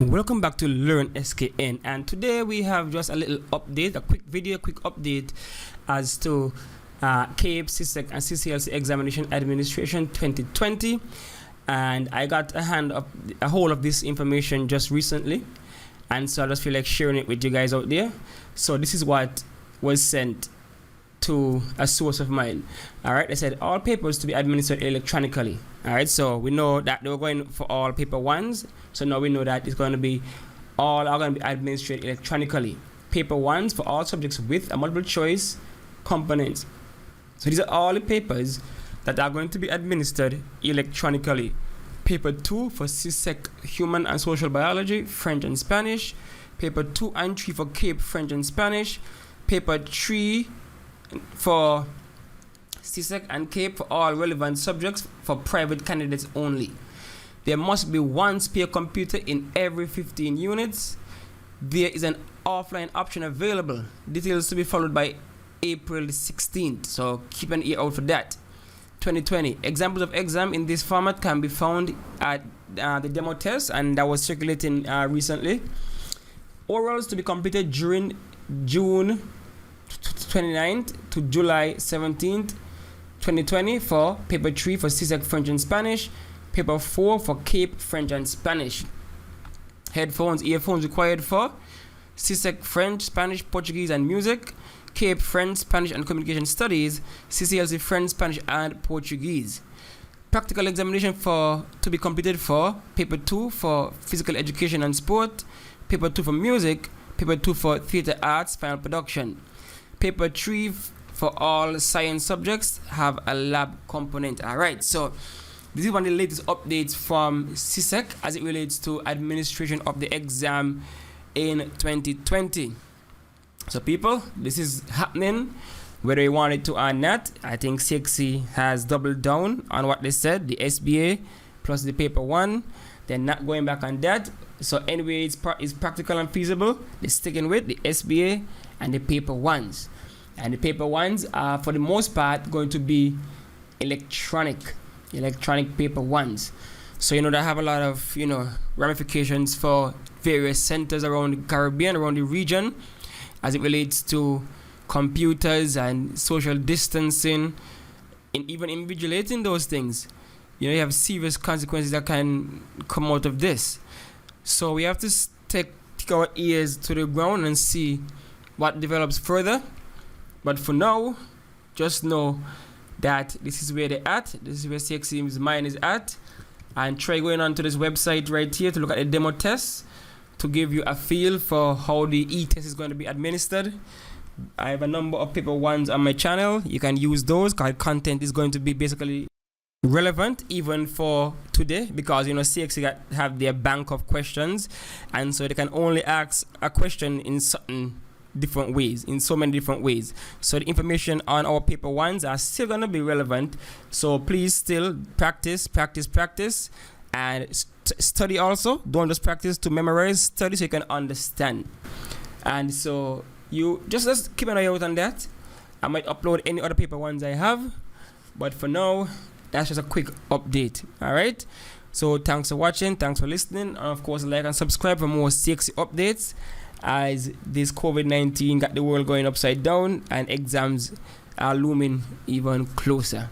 Welcome back to Learn SKN, and today we have just a little update, a quick update as to CAPE, CSEC and CCLC Examination Administration 2020. And I got a hold of this information just recently, and so I just feel like sharing it with you guys out there. So this is what was sent to a source of mine. All right, they said all papers to be administered electronically. All right, so we know that they were going for all paper ones, so now we know that it's going to be all are going to be administered electronically. Paper ones for all subjects with a multiple choice component. So these are all the papers that are going to be administered electronically. Paper 2 for CSEC Human and Social Biology, French and Spanish. Paper 2 and 3 for CAPE, French and Spanish. Paper 3 for CSEC and CAPE for all relevant subjects for private candidates only. There must be one spare computer in every 15 units. There is an offline option available. Details to be followed by April 16th, so keep an ear out for that. 2020 examples of exam in this format can be found at the demo test, and that was circulating recently. Orals to be completed during June 29th to July 17th, 2020 for paper 3 for CSEC French and Spanish, paper 4 for CAPE French and Spanish. Headphones, earphones required for CSEC French, Spanish, Portuguese and music, CAPE French, Spanish and Communication Studies, CCLC French, Spanish and Portuguese. Practical examination to be completed for paper 2 for physical education and sport, paper 2 for music, paper 2 for theatre arts, final production. Paper 3 for all science subjects have a lab component. Alright, so this is one of the latest updates from CSEC as it relates to administration of the exam in 2020. So people, this is happening whether you want it to or not. I think CXC has doubled down on what they said, the SBA plus the paper 1. They're not going back on that. So anyway, it's practical and feasible. They're sticking with the SBA and the paper ones. And the paper ones are for the most part going to be electronic paper ones. So that have a lot of ramifications for various centers around the Caribbean, around the region, as it relates to computers and social distancing, and even invigilating those things. You have serious consequences that can come out of this. So we have to take our ears to the ground and see what develops further. But for now, just know that this is where they're at. This is where CXC's mind is at. And try going on to this website right here to look at the demo tests to give you a feel for how the e-test is going to be administered. I have a number of paper ones on my channel. You can use those because content is going to be basically relevant even for today, because CXC have their bank of questions, and so they can only ask a question in certain different ways, in so many different ways. So the information on our paper ones are still going to be relevant. So please still practice, and study also. Don't just practice to memorize, study so you can understand. And so you just keep an eye out on that. I might upload any other paper ones I have, but for now, that's just a quick update. All right, so thanks for watching, thanks for listening, and of course like and subscribe for more CXC updates, as this COVID-19 got the world going upside down and exams are looming even closer.